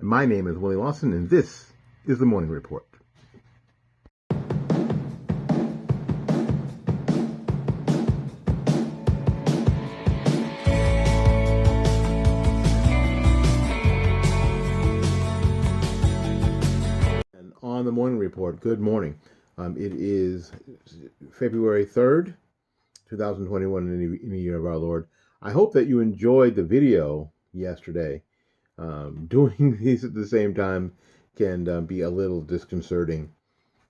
My name is Willie Lawson, and this is the Morning Report. And on the Morning Report, good morning. It is February 3rd, 2021, in the year of our Lord. I hope that you enjoyed the video yesterday. Doing these at the same time can be a little disconcerting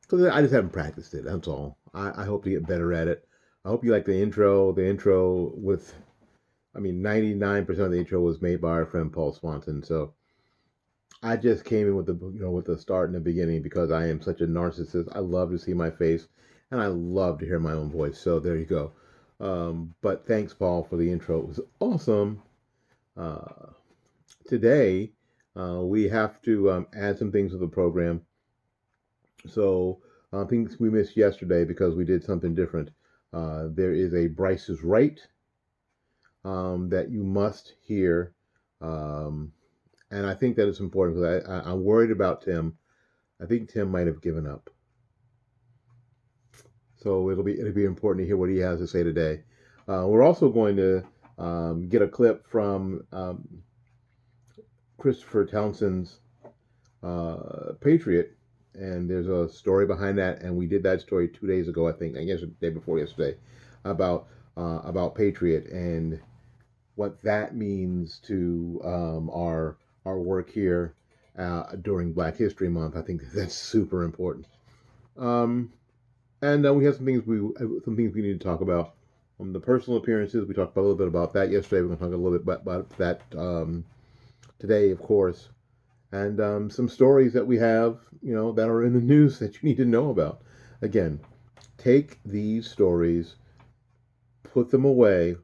because I just haven't practiced it. That's all. I hope to get better at it. I hope you like the intro. The intro 99% of the intro was made by our friend Paul Swanson. So I just came in with the start and the beginning because I am such a narcissist. I love to see my face and I love to hear my own voice. So there you go. But thanks, Paul, for the intro. It was awesome. Today, we have to add some things to the program. So things we missed yesterday because we did something different. There is a Bryce is Right that you must hear. And I think that it's important because I'm worried about Tim. I think Tim might have given up. So it'll be important to hear what he has to say today. We're also going to get a clip from Christopher Townsend's Patriot, and there's a story behind that, and we did that story 2 days ago, I think, the day before yesterday, about Patriot and what that means to our work here during Black History Month. I think that's super important. And we have some things we need to talk about. The personal appearances, we talked a little bit about that yesterday. We're going to talk a little bit about that today, of course, and some stories that we have, that are in the news that you need to know about. Again, take these stories, put them away,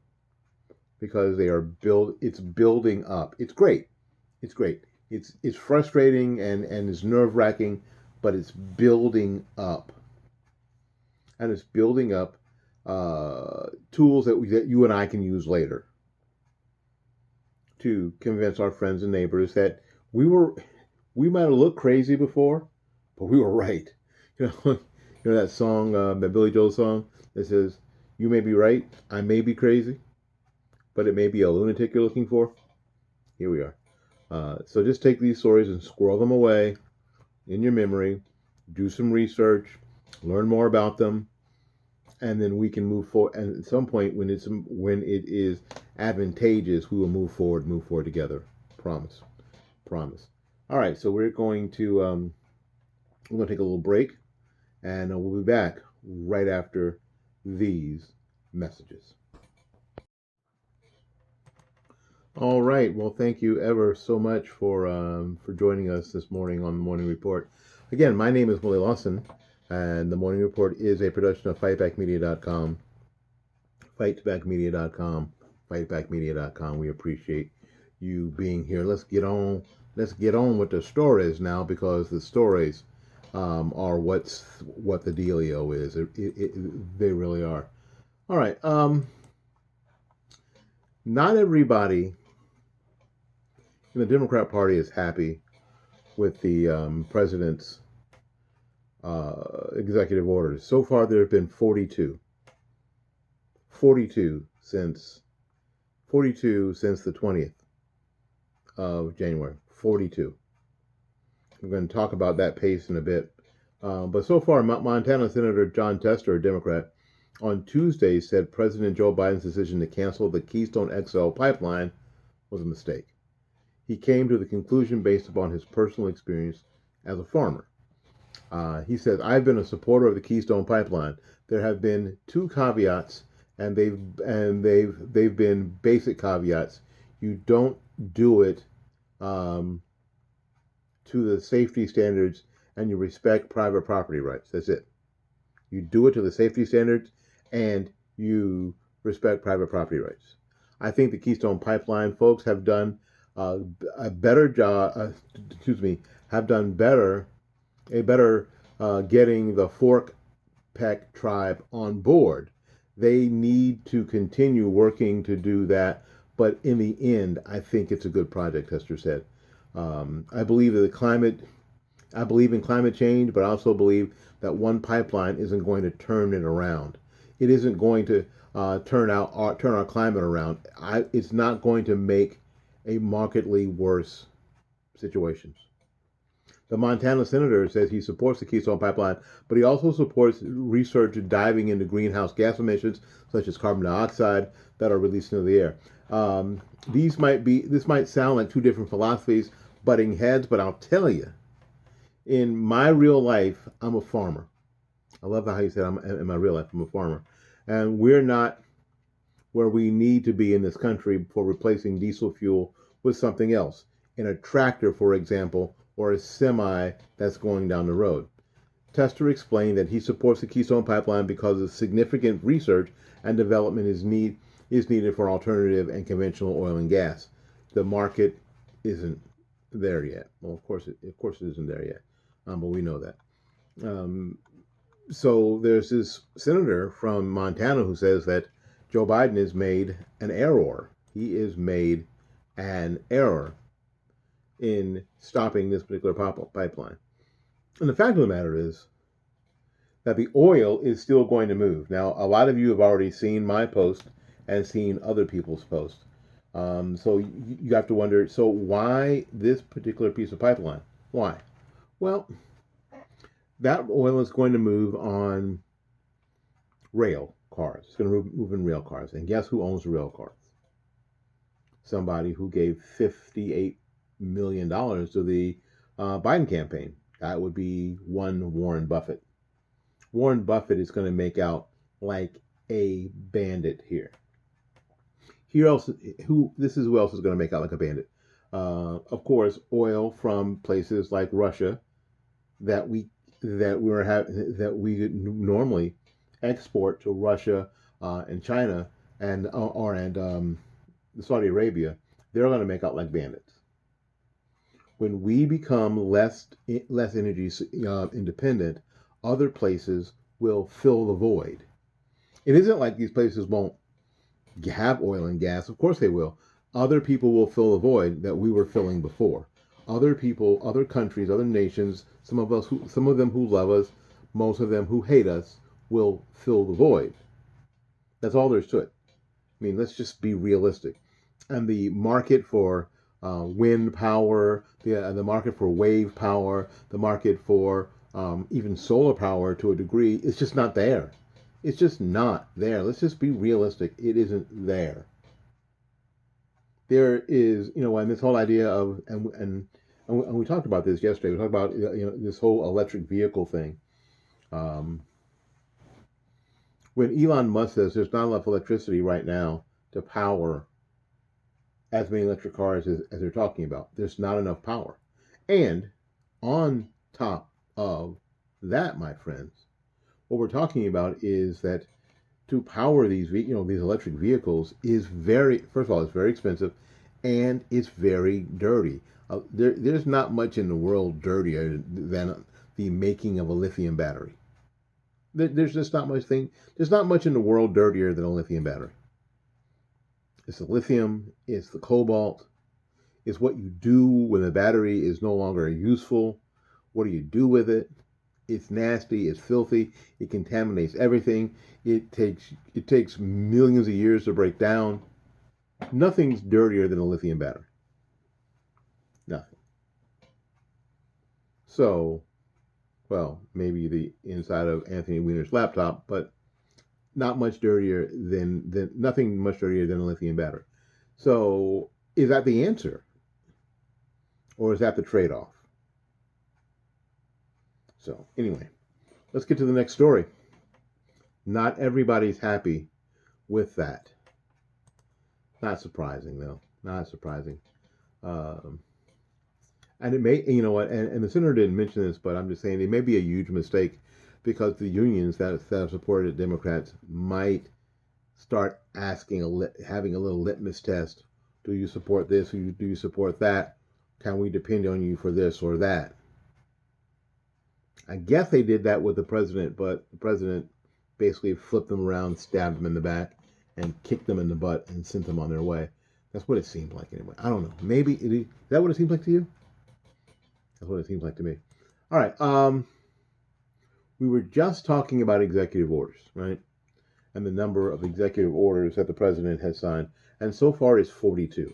because it's building up. It's great. It's great. It's frustrating and it's nerve-wracking, but it's building up. And it's building up tools that you and I can use later to convince our friends and neighbors that we might have looked crazy before, but we were right. You know that song, that Billy Joel song that says, "You may be right, I may be crazy, but it may be a lunatic you're looking for." Here we are. So just take these stories and squirrel them away in your memory, do some research, learn more about them, and then we can move forward. And at some point, when it is advantageous, we will move forward together. Promise. All right, so we're going to take a little break, and we'll be back right after these messages. All right. Well, thank you ever so much for joining us this morning on the Morning Report. Again, my name is Willie Lawson, and the Morning Report is a production of fightbackmedia.com. Fightbackmedia.com. We appreciate you being here. Let's get on with the stories now, because the stories are what the dealio is. They really are. All right. Not everybody in the Democrat Party is happy with the president's executive orders. So far, there have been 42. 42 since the 20th of January. 42. We're going to talk about that pace in a bit. But so far, Montana Senator Jon Tester, a Democrat, on Tuesday said President Joe Biden's decision to cancel the Keystone XL pipeline was a mistake. He came to the conclusion based upon his personal experience as a farmer. He says, "I've been a supporter of the Keystone pipeline. There have been two caveats, and they've been basic caveats. You don't do it to the safety standards, and you respect private property rights. That's it. You do it to the safety standards, and you respect private property rights." I think the Keystone Pipeline folks have done a better job. Have done better getting the Fork Peck tribe on board. They need to continue working to do that, but in the end, I think it's a good project, Hester said. I believe that I believe in climate change, but I also believe that one pipeline isn't going to turn it around. It isn't going to turn our climate around. It's not going to make a markedly worse situation. The Montana senator says he supports the Keystone Pipeline, but he also supports research diving into greenhouse gas emissions, such as carbon dioxide, that are released into the air. This might sound like two different philosophies butting heads, but I'll tell you, in my real life, I'm a farmer. I love how you said in my real life, I'm a farmer. And we're not where we need to be in this country for replacing diesel fuel with something else. In a tractor, for example, or a semi that's going down the road. Tester explained that he supports the Keystone Pipeline because of significant research and development is needed for alternative and conventional oil and gas. The market isn't there yet. Well, of course it isn't there yet, but we know that. So there's this senator from Montana who says that Joe Biden has made an error. He has made an error in stopping this particular pipeline. And the fact of the matter is that the oil is still going to move. Now, a lot of you have already seen my post and seen other people's posts. So you have to wonder, so why this particular piece of pipeline? Why? Well, that oil is going to move on rail cars. It's going to move in rail cars. And guess who owns the rail cars? Somebody who gave $58 million to the Biden campaign. That would be one Warren Buffett. Warren Buffett is going to make out like a bandit here. Who else is going to make out like a bandit? Of course, oil from places like Russia that we normally export to Russia and China and Saudi Arabia. They're going to make out like bandits. When we become less energy independent, other places will fill the void. It isn't like these places won't have oil and gas. Of course they will. Other people will fill the void that we were filling before. Other people, other countries, other nations, some of them who love us, most of them who hate us, will fill the void. That's all there's to it. I mean, let's just be realistic. And the market for wind power, the market for wave power, the market for even solar power to a degree, it's just not there. It's just not there. Let's just be realistic. It isn't there. There is, and this whole idea of, and we talked about this yesterday. We talked about, this whole electric vehicle thing. When Elon Musk says there's not enough electricity right now to power as many electric cars as they're talking about, there's not enough power. And on top of that, my friends, what we're talking about is that to power these electric vehicles is first of all, it's very expensive, and it's very dirty. There's not much in the world dirtier than the making of a lithium battery. There's just not much There's not much in the world dirtier than a lithium battery. It's the lithium, it's the cobalt, it's what you do when the battery is no longer useful. What do you do with it? It's nasty, it's filthy, it contaminates everything. It takes millions of years to break down. Nothing's dirtier than a lithium battery. Nothing. So, well, maybe the inside of Anthony Weiner's laptop, but not much dirtier nothing much dirtier than a lithium battery. So, is that the answer? Or is that the trade-off? So, anyway, let's get to the next story. Not everybody's happy with that. Not surprising, though. Not surprising. And it may, and the senator didn't mention this, but I'm just saying it may be a huge mistake because the unions that have supported Democrats might start having a little litmus test. Do you support this? Do you support that? Can we depend on you for this or that? I guess they did that with the president, but the president basically flipped them around, stabbed them in the back, and kicked them in the butt and sent them on their way. That's what it seemed like anyway. I don't know. Maybe is that what it seems like to you? That's what it seems like to me. All right. We were just talking about executive orders, right? And the number of executive orders that the president has signed, and so far it's 42.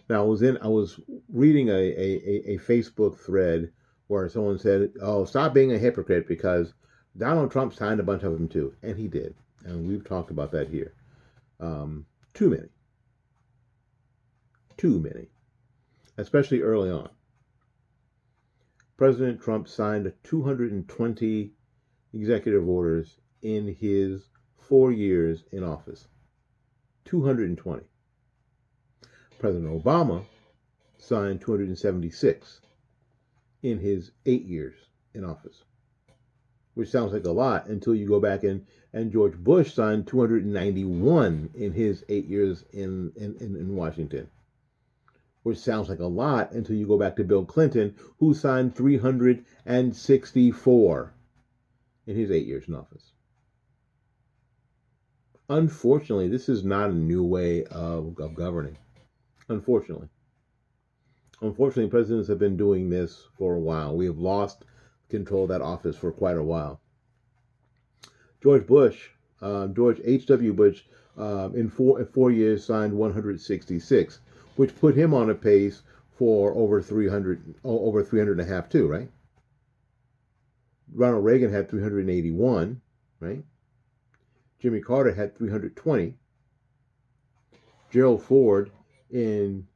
Now I was reading a Facebook thread where someone said, "Oh, stop being a hypocrite because Donald Trump signed a bunch of them too," and he did, and we've talked about that here. Too many, too many, especially early on. President Trump signed 220 executive orders in his 4 years in office. 220. President Obama signed 276 in his 8 years in office, which sounds like a lot until you go back and George Bush signed 291 in his 8 years in Washington, which sounds like a lot until you go back to Bill Clinton, who signed 364 in his 8 years in office. Unfortunately, this is not a new way of governing. Unfortunately. Unfortunately, presidents have been doing this for a while. We have lost control of that office for quite a while. George H.W. Bush, in 4 years signed 166, which put him on a pace for over 300 and a half too, right? Ronald Reagan had 381, right? Jimmy Carter had 320. Gerald Ford in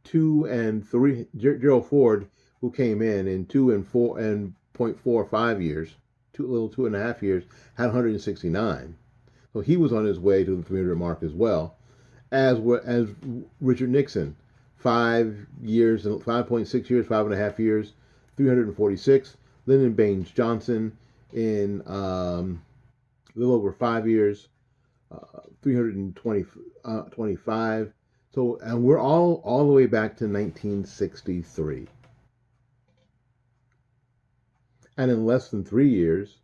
2 and 3. Gerald Ford, who came in 2 and 4 and 0.45 years, 2.5 years, had 169. So he was on his way to the 300 mark as well, as Richard Nixon, 5 years, 5.6 years, 5.5 years, 346. Lyndon Baines Johnson in a little over 5 years, 325. So, and we're all the way back to 1963. And in less than 3 years,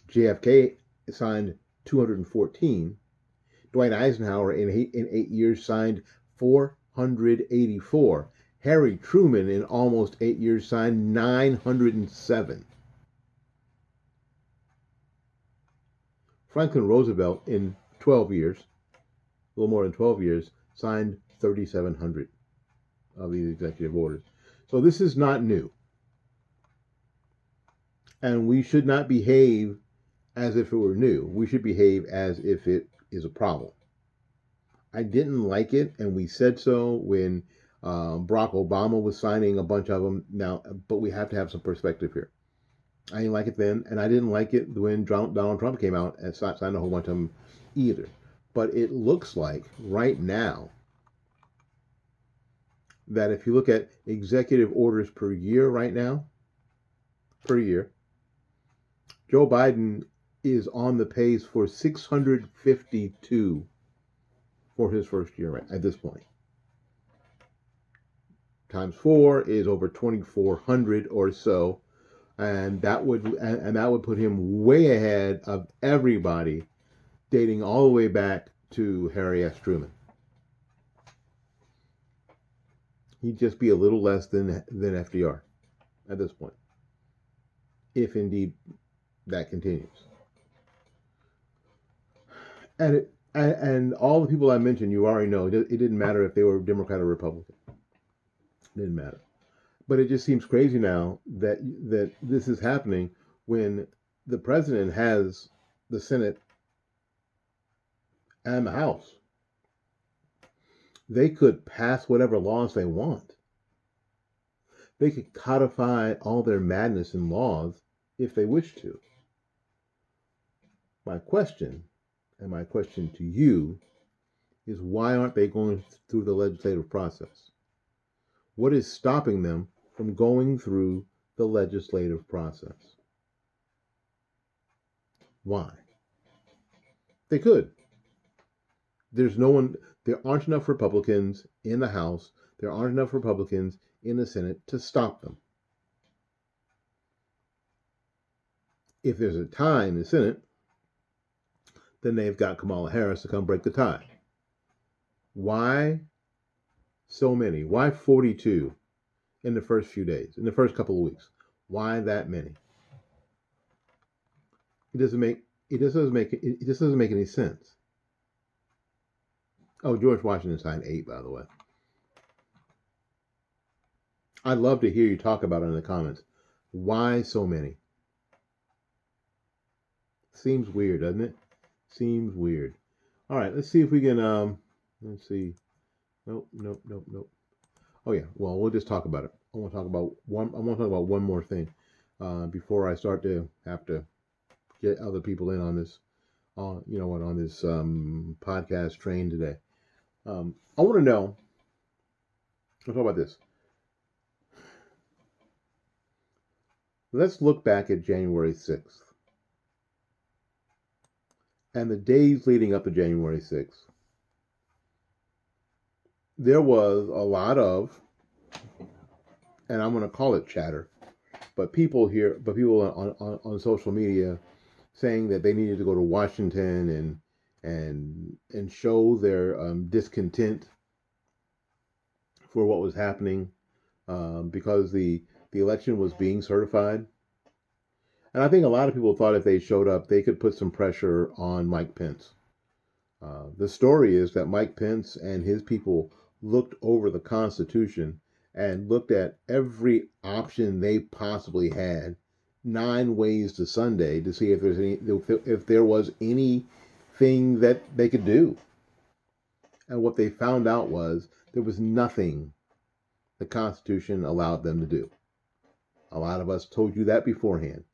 JFK signed 214. Dwight Eisenhower in 8 years signed 484. Harry Truman in almost 8 years signed 907. Franklin Roosevelt in 12 years, a little more than 12 years, signed 3,700 of these executive orders. So this is not new. And we should not behave as if it were new. We should behave as if it is a problem. I didn't like it, and we said so when Barack Obama was signing a bunch of them. Now, but we have to have some perspective here. I didn't like it then, and I didn't like it when Donald Trump came out and signed a whole bunch of them either. But it looks like right now that if you look at executive orders per year right now, Joe Biden is on the pace for 652 for his first year at this point. Times 4 is over 2,400 or so, and that would put him way ahead of everybody, dating all the way back to Harry S. Truman. He'd just be a little less than FDR at this point, if indeed that continues. And all the people I mentioned, you already know, it didn't matter if they were Democrat or Republican. It didn't matter. But it just seems crazy now that this is happening when the president has the Senate and the House. They could pass whatever laws they want. They could codify all their madness in laws if they wish to. My question to you is, why aren't they going through the legislative process? What is stopping them from going through the legislative process? Why? They could. There aren't enough Republicans in the House. There aren't enough Republicans in the Senate to stop them. If there's a tie in the Senate, then they've got Kamala Harris to come break the tie. Why so many? Why 42? in the first few days, in the first couple of weeks. Why that many? It just doesn't make any sense. Oh, George Washington signed 8, by the way. I'd love to hear you talk about it in the comments. Why so many? Seems weird, doesn't it? Seems weird. All right, let's see if we can. Let's see. Nope, nope, nope, nope. Oh yeah. Well, we'll just talk about it. I want to talk about one. I want to talk about one more thing before I start to have to get other people in on this. You know what? On this podcast train today. I want to know. Let's talk about this. Let's look back at January 6th and the days leading up to January 6th. There was a lot of, and I'm going to call it chatter, but people on social media saying that they needed to go to Washington and show their discontent for what was happening because the election was being certified. And I think a lot of people thought if they showed up, they could put some pressure on Mike Pence. The story is that Mike Pence and his people looked over the Constitution and looked at every option they possibly had, 9 ways to Sunday, to see if there was anything that they could do. And what they found out was there was nothing the Constitution allowed them to do. A lot of us told you that beforehand.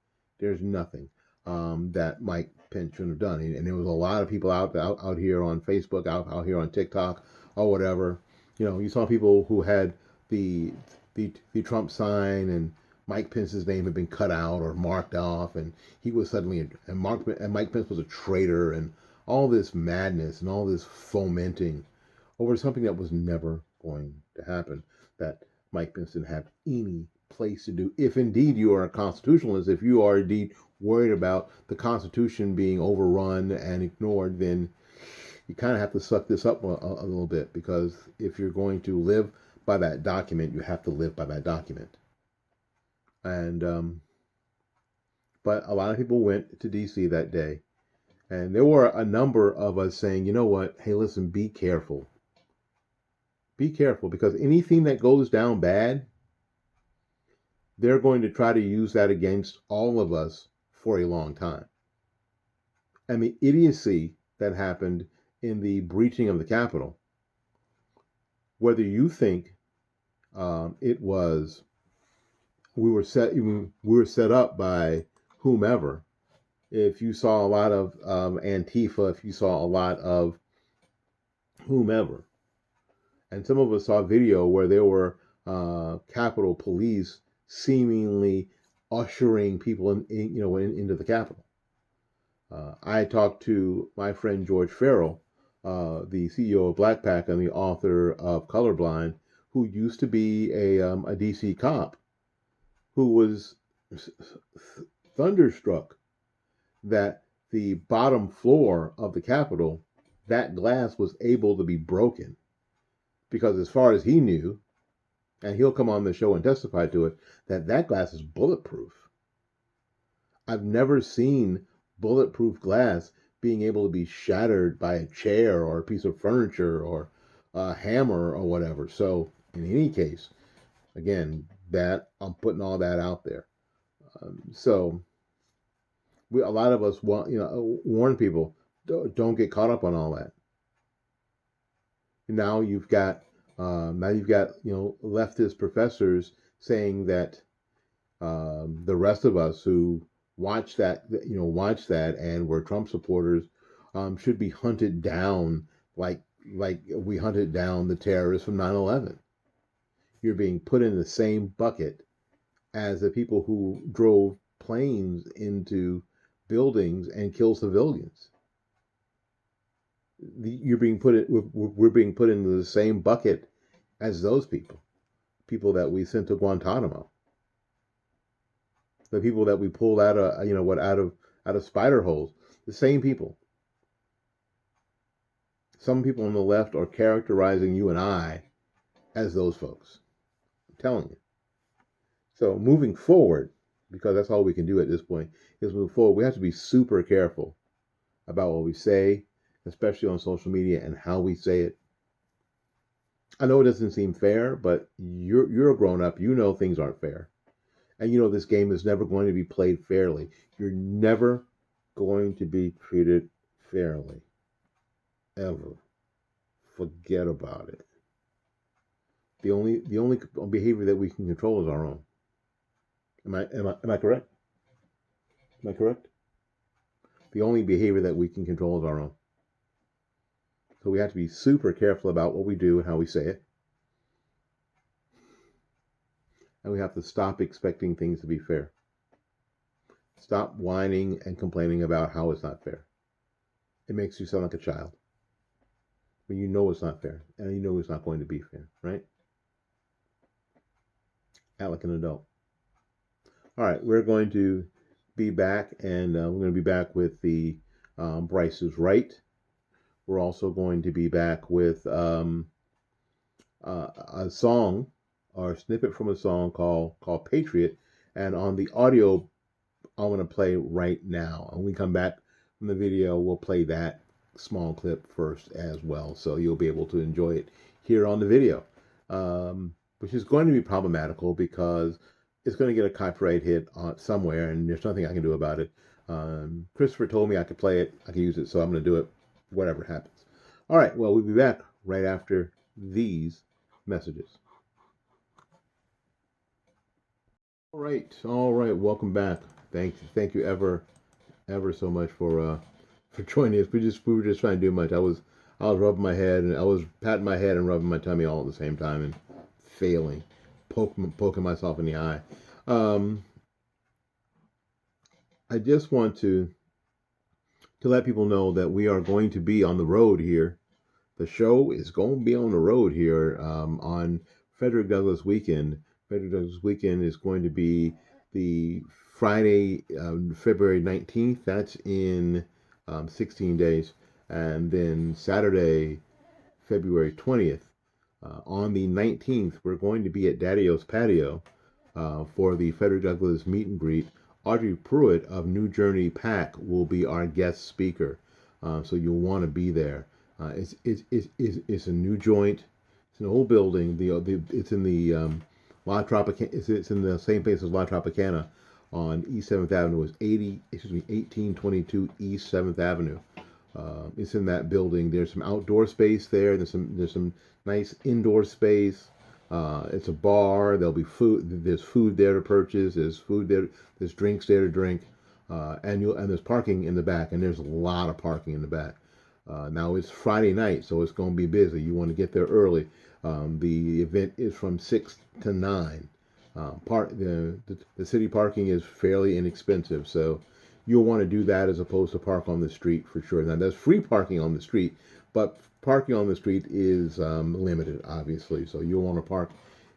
There's nothing that Mike Pence shouldn't have done. And there was a lot of people out here on Facebook, out here on TikTok or whatever. You know, you saw people who had the Trump sign and Mike Pence's name had been cut out or marked off, and he was suddenly and Mike Pence was a traitor, and all this madness and all this fomenting over something that was never going to happen. That Mike Pence didn't have any place to do. If indeed you are a constitutionalist, if you are indeed worried about the Constitution being overrun and ignored, then you kind of have to suck this up a little bit, because if you're going to live by that document, you have to live by that document. And but a lot of people went to DC that day, and there were a number of us saying, you know what, hey, listen, be careful. Be careful, because anything that goes down bad, they're going to try to use that against all of us for a long time. And the idiocy that happened in the breaching of the Capitol, whether you think it was we were set up by whomever, if you saw a lot of Antifa, if you saw a lot of whomever, and some of us saw video where there were Capitol Police seemingly ushering people into the Capitol. I talked to my friend George Farrell, the CEO of Black Pack and the author of Colorblind, who used to be a DC cop, who was thunderstruck that the bottom floor of the Capitol, that glass was able to be broken, because as far as he knew, and he'll come on the show and testify to it, that glass is bulletproof. I've never seen bulletproof glass being able to be shattered by a chair or a piece of furniture or a hammer or whatever. So in any case, again, that I'm putting all that out there. So a lot of us warn people, don't get caught up on all that. Now you've got leftist professors saying that the rest of us who watched that and were Trump supporters should be hunted down like we hunted down the terrorists from 9/11. You're being put in the same bucket as the people who drove planes into buildings and killed civilians. We're being put into the same bucket as those people that we sent to Guantanamo, the people that we pulled out of spider holes, the same people. Some people on the left are characterizing you and I as those folks. I'm telling you. So moving forward, because that's all we can do at this point, is move forward. We have to be super careful about what we say, especially on social media and how we say it. I know it doesn't seem fair, but you're a grown up. You know things aren't fair, and you know this game is never going to be played fairly. You're never going to be treated fairly, ever. Forget about it. The only behavior that we can control is our own. Am I correct? Am I correct? The only behavior that we can control is our own. So we have to be super careful about what we do and how we say it. And we have to stop expecting things to be fair. Stop whining and complaining about how it's not fair. It makes you sound like a child. When you know it's not fair and you know it's not going to be fair, right? Act like an adult. All right, we're going to be back, and we're going to be back with the Bryce is Right. We're also going to be back with a song or a snippet from a song called Patriot, and on the audio I'm going to play right now. And when we come back from the video, we'll play that small clip first as well, so you'll be able to enjoy it here on the video, which is going to be problematical because it's going to get a copyright hit on somewhere, and there's nothing I can do about it. Christopher told me I could play it, I could use it, so I'm going to do it, whatever happens. All right, well, we'll be back right after these messages. All right, welcome back. Thank you ever so much for joining us. We were just trying to do much. I was rubbing my head, and I was patting my head and rubbing my tummy all at the same time, and failing, poking myself in the eye. I just want to let people know that we are going to be on the road here. The show is going to be on the road here on Frederick Douglass Weekend. Frederick Douglass Weekend is going to be the Friday, February 19th. That's in 16 days. And then Saturday, February 20th. On the 19th, we're going to be at Daddy-O's Patio for the Frederick Douglass meet and greet. Audrey Pruitt of New Journey PAC will be our guest speaker. So you'll want to be there. It's a new joint. It's an old building. It's in the La Tropicana. It's in the same place as La Tropicana on East 7th Avenue. It's 1822 East 7th Avenue. It's in that building. There's some outdoor space there. There's some nice indoor space. It's a bar. There'll be food. There's food there to purchase. There's food there. There's drinks there to drink. And there's parking in the back. And there's a lot of parking in the back. Now it's Friday night, so it's going to be busy. You want to get there early. The event is from 6 to 9. The city parking is fairly inexpensive, so you'll want to do that as opposed to park on the street for sure. Now there's free parking on the street, but parking on the street is limited, obviously. So you'll want to park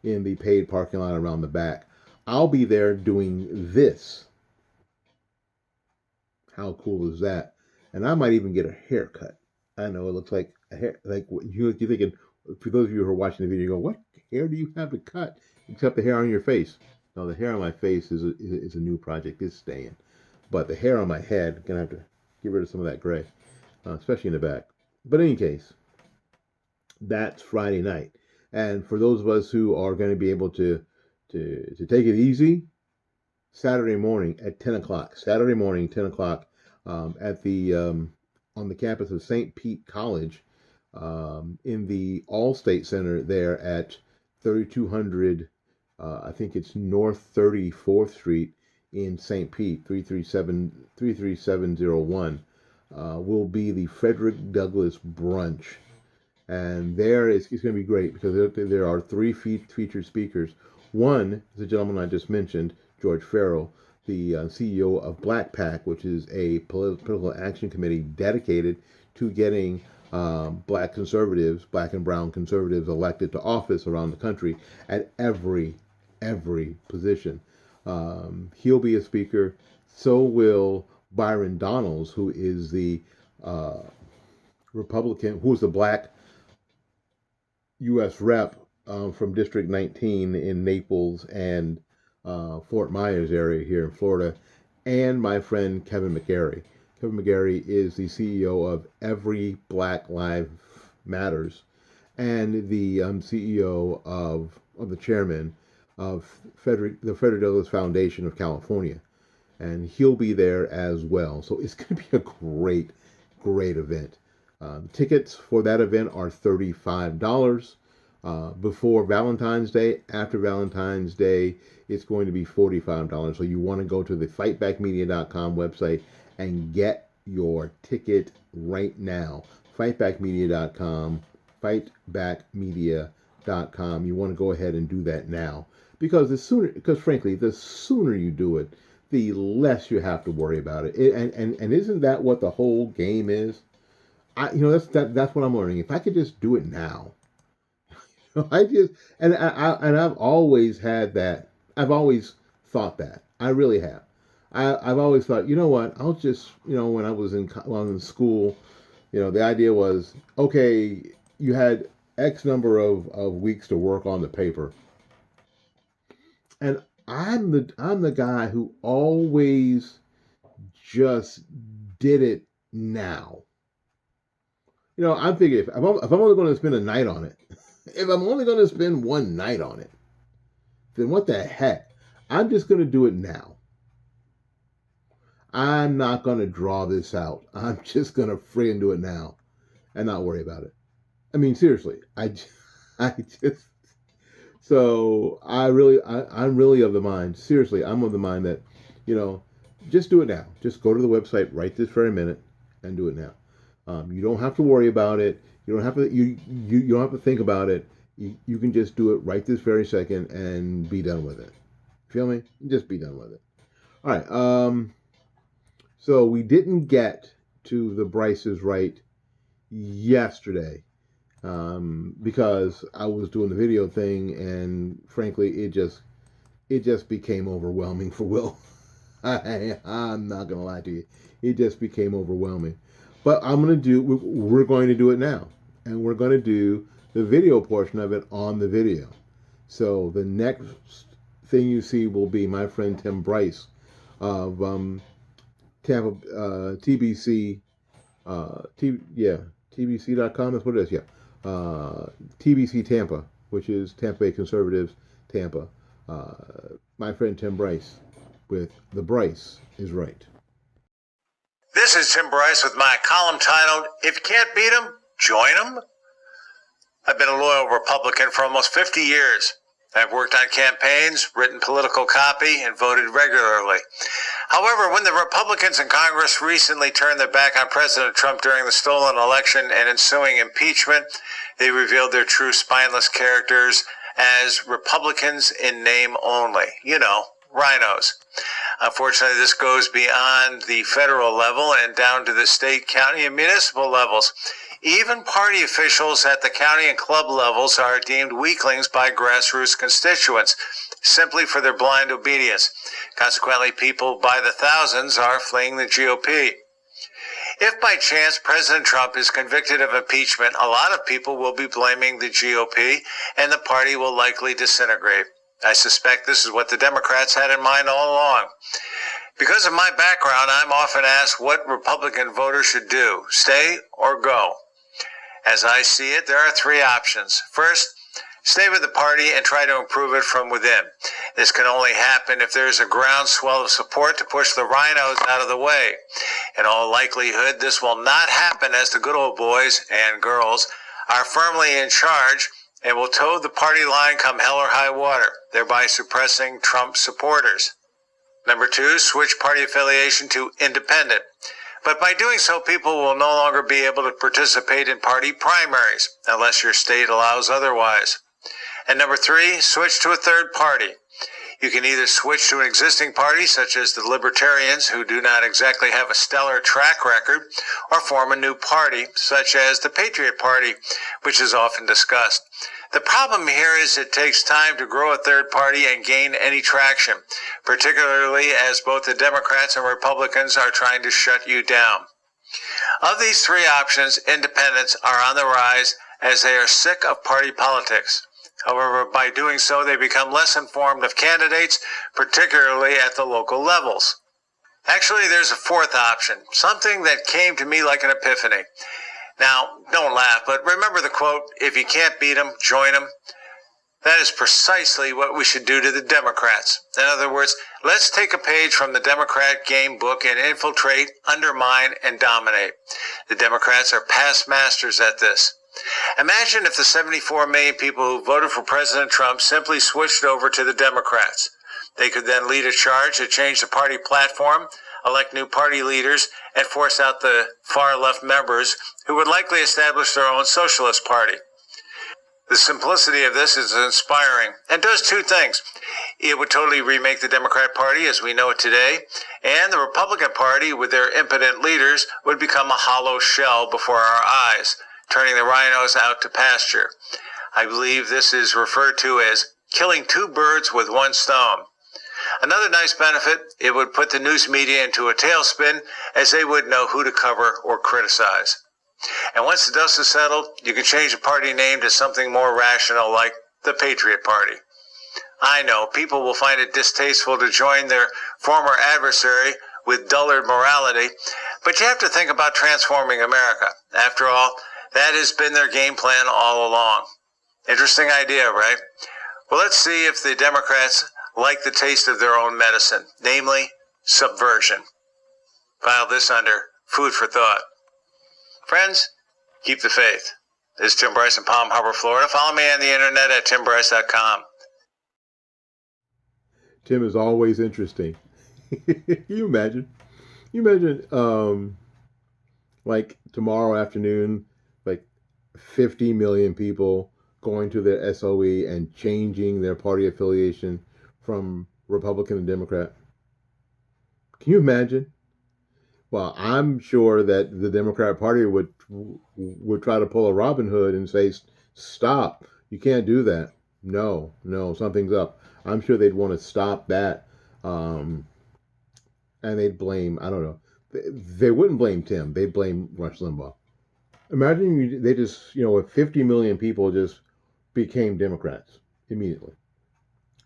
in the paid parking lot around the back. I'll be there doing this. How cool is that? And I might even get a haircut. I know it looks like a hair, like you're thinking. For those of you who are watching the video, you go, "What hair do you have to cut?" Except the hair on your face. No, the hair on my face is a new project. It's staying, but the hair on my head, gonna have to get rid of some of that gray, especially in the back. But in any case, that's Friday night, and for those of us who are going to be able to take it easy, Saturday morning at 10 o'clock. Saturday morning, 10 o'clock, at the on the campus of St. Pete College, in the All-State Center there at 3200, I think it's North 34th Street in St. Pete, 33701, will be the Frederick Douglass Brunch. And there it's going to be great because there are three featured speakers. One is the gentleman I just mentioned, George Farrell, the CEO of Black PAC, which is a political action committee dedicated to getting black conservatives, black and brown conservatives elected to office around the country at every position. He'll be a speaker. So will Byron Donalds, who is the Republican, who is the black U.S. rep from District 19 in Naples and Fort Myers area here in Florida, and my friend Kevin McGarry. Kevin McGarry is the CEO of Every Black Lives Matters and the CEO of the chairman of the Frederick Douglass Foundation of California. And he'll be there as well. So it's going to be a great event. Tickets for that event are $35 before Valentine's Day. After Valentine's Day, it's going to be $45. So you want to go to the fightbackmedia.com website and get your ticket right now. Fightbackmedia.com, fightbackmedia.com. You want to go ahead and do that now because frankly, the sooner you do it, the less you have to worry about it. And isn't that what the whole game is? That's what I'm learning. If I could just do it now, I've always had that. I've always thought that. I really have. I've always thought, you know what? I'll just, when I was in school, the idea was, okay, you had X number of weeks to work on the paper, and I'm the guy who always just did it now. I'm thinking if I'm only going to spend a night on it, if I'm only going to spend one night on it, then what the heck? I'm just going to do it now. I'm not going to draw this out. I'm just going to friggin' do it now and not worry about it. I mean, seriously, so I'm really of the mind, seriously, I'm of the mind that, just do it now. Just go to the website right this very minute and do it now. You don't have to worry about it. You don't have to, you don't have to think about it. You can just do it right this very second and be done with it. Feel me? Just be done with it. All right. So we didn't get to the Bryce is Right yesterday because I was doing the video thing, and frankly, it just became overwhelming for Will. I'm not gonna lie to you, it just became overwhelming. But we're going to do it now, and we're going to do the video portion of it on the video. So the next thing you see will be my friend Tim Bryce of Tampa, TBC, TBC.com, that's what it is, TBC Tampa, which is Tampa Bay Conservatives, Tampa. My friend Tim Bryce with The Bryce is Right. This is Tim Bryce with my column titled, If You Can't Beat 'Em, Join 'Em. I've been a loyal Republican for almost 50 years. I've worked on campaigns, written political copy, and voted regularly. However, when the Republicans in Congress recently turned their back on President Trump during the stolen election and ensuing impeachment, they revealed their true spineless characters as Republicans in name only. Rhinos. Unfortunately, this goes beyond the federal level and down to the state, county, and municipal levels. Even party officials at the county and club levels are deemed weaklings by grassroots constituents simply for their blind obedience. Consequently, people by the thousands are fleeing the GOP. If by chance President Trump is convicted of impeachment, a lot of people will be blaming the GOP, and the party will likely disintegrate. I suspect this is what the Democrats had in mind all along. Because of my background, I'm often asked what Republican voters should do, stay or go. As I see it, there are three options. First, stay with the party and try to improve it from within. This can only happen if there is a groundswell of support to push the rhinos out of the way. In all likelihood, this will not happen as the good old boys and girls are firmly in charge and will toe the party line come hell or high water, thereby suppressing Trump supporters. Number two, switch party affiliation to independent. But by doing so, people will no longer be able to participate in party primaries, unless your state allows otherwise. And number three, switch to a third party. You can either switch to an existing party, such as the Libertarians, who do not exactly have a stellar track record, or form a new party, such as the Patriot Party, which is often discussed. The problem here is it takes time to grow a third party and gain any traction, particularly as both the Democrats and Republicans are trying to shut you down. Of these three options, independents are on the rise as they are sick of party politics. However, by doing so, they become less informed of candidates, particularly at the local levels. Actually, there's a fourth option, something that came to me like an epiphany. Now, don't laugh, but remember the quote, "If you can't beat them, join them." That is precisely what we should do to the Democrats. In other words, let's take a page from the Democrat game book and infiltrate, undermine, and dominate. The Democrats are past masters at this. Imagine if the 74 million people who voted for President Trump simply switched over to the Democrats. They could then lead a charge to change the party platform, elect new party leaders, and force out the far-left members who would likely establish their own socialist party. The simplicity of this is inspiring and does two things. It would totally remake the Democrat Party as we know it today, and the Republican Party, with their impotent leaders, would become a hollow shell before our eyes, turning the rhinos out to pasture. I believe this is referred to as killing two birds with one stone. Another nice benefit, it would put the news media into a tailspin, as they would know who to cover or criticize. And once the dust is settled, you can change the party name to something more rational like the Patriot Party. I know people will find it distasteful to join their former adversary with dullard morality, but you have to think about transforming America. After all, that has been their game plan all along. Interesting idea, right? Well, let's see if the Democrats like the taste of their own medicine, namely subversion. File this under food for thought. Friends, keep the faith. This is Tim Bryce in Palm Harbor, Florida. Follow me on the internet at timbryce.com. Tim is always interesting. Can you imagine? Like tomorrow afternoon, like 50 million people going to their SOE and changing their party affiliation from Republican to Democrat. Can you imagine? Well, I'm sure that the Democrat Party would try to pull a Robin Hood and say, "Stop! You can't do that. No, something's up." I'm sure they'd want to stop that, and they'd blame. I don't know. They wouldn't blame Tim. They'd blame Rush Limbaugh. Imagine they just, if 50 million people just became Democrats immediately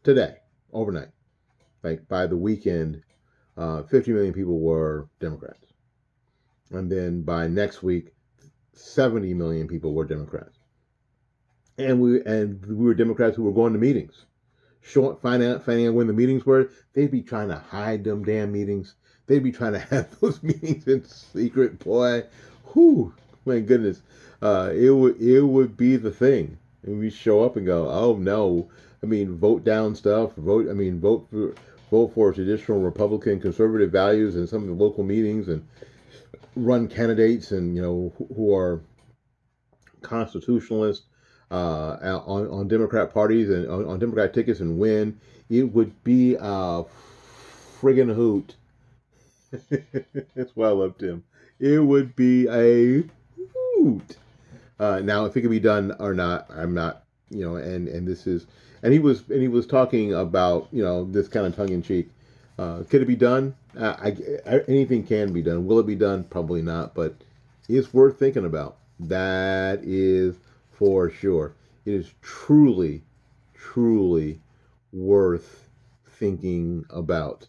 today, overnight, like by the weekend. 50 million people were Democrats. And then by next week, 70 million people were Democrats. And we were Democrats who were going to meetings. Finding out when the meetings were, they'd be trying to hide them damn meetings. They'd be trying to have those meetings in secret, boy. Whew, my goodness. It would be the thing. And we show up and go, oh no. Vote down stuff. Vote for traditional Republican conservative values in some of the local meetings and run candidates and who are constitutionalists on Democrat parties and on Democrat tickets and win. It would be a friggin' hoot. That's why I love Tim. It would be a hoot. Now, if it could be done or not, I'm not. And this is. And he was talking about this kind of tongue in cheek. Could it be done? Anything can be done. Will it be done? Probably not. But it's worth thinking about. That is for sure. It is truly, truly worth thinking about.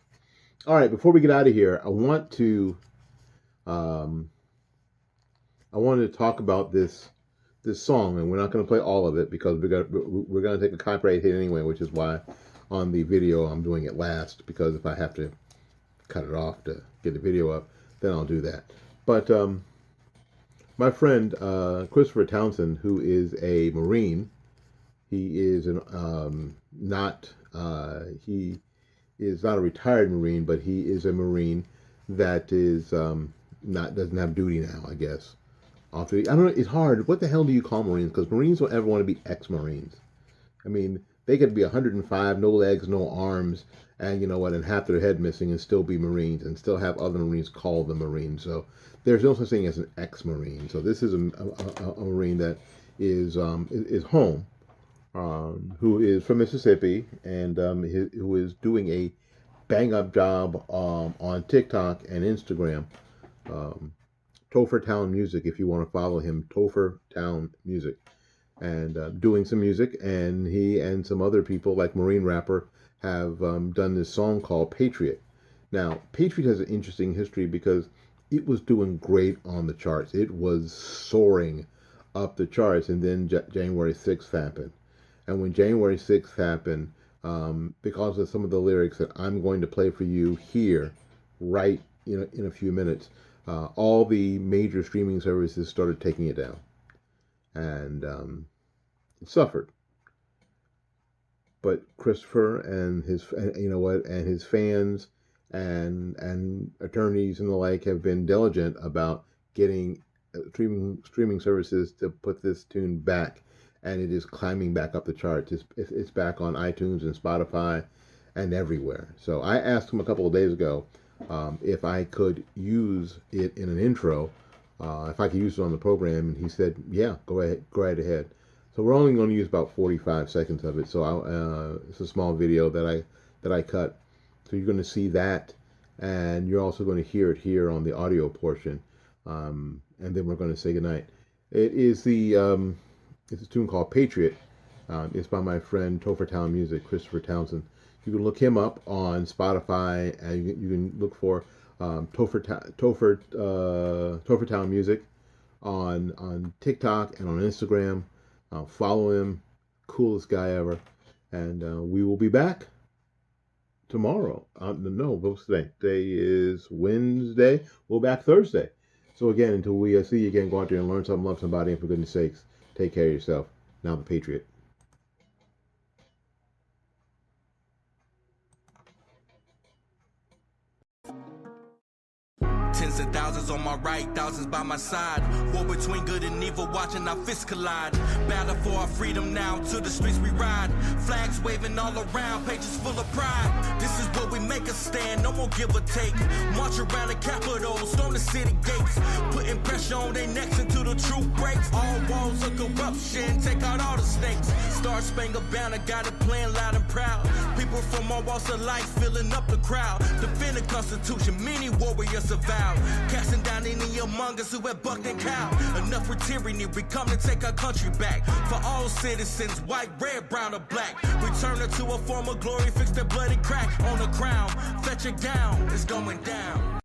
All right. Before we get out of here, I want to talk about this song, and we're not going to play all of it because we're going to take a copyright hit anyway, which is why on the video I'm doing it last, because if I have to cut it off to get the video up, then I'll do that. But my friend Christopher Townsend, who is a Marine, he is not a retired Marine, but he is a Marine that is doesn't have duty now, I guess. I don't know. It's hard. What the hell do you call Marines? Because Marines don't ever want to be ex-Marines. They could be 105, no legs, no arms, and and half their head missing, and still be Marines, and still have other Marines call them Marines. So there's no such thing as an ex-Marine. So this is a Marine that is home, who is from Mississippi, and who is doing a bang-up job on TikTok and Instagram. Tophertownmusic, if you want to follow him, Tophertownmusic. and doing some music. And he and some other people, like Marine Rapper, have done this song called Patriot. Now, Patriot has an interesting history because it was doing great on the charts. It was soaring up the charts, and then January 6th happened. And when January 6th happened, because of some of the lyrics that I'm going to play for you here, right in a few minutes, all the major streaming services started taking it down, and it suffered. But Christopher and his fans and attorneys and the like have been diligent about getting streaming services to put this tune back, and it is climbing back up the charts. It's back on iTunes and Spotify and everywhere. So I asked him a couple of days ago if I could use it in an intro, if I could use it on the program, and he said, "Yeah, go right ahead." So we're only going to use about 45 seconds of it. So it's a small video that I cut. So you're going to see that, and you're also going to hear it here on the audio portion, and then we're going to say goodnight. It is it's a tune called Patriot. It's by my friend Tophertownmusic, Christopher Townsend. You can look him up on Spotify, and you can look for Tophertownmusic on TikTok and on Instagram. Follow him, coolest guy ever, and we will be back tomorrow. No, what's today? Today is Wednesday. We'll be back Thursday. So again, until we see you again, go out there and learn something, love somebody, and for goodness sakes, take care of yourself. Now the Patriot. Tens of thousands on my right, thousands by my side. War between good and evil, watching our fists collide. Battle for our freedom now, to the streets we ride. Flags waving all around, pages full of pride. This is where we make a stand, no more give or take. March around the Capitol, storm the city gates. Putting pressure on their necks until the truth breaks. All walls of corruption, take out all the snakes. Star Spangled Banner, got it playing loud and proud. People from all walks of life filling up the crowd. Defend the Constitution, many warriors have vowed. Casting down any among us who have bucked and cowed. Enough for tyranny, we come to take our country back. For all citizens, white, red, brown, or black. Return her to a form of glory, fix their bloody crack on the crown. Fetch it down, it's going down.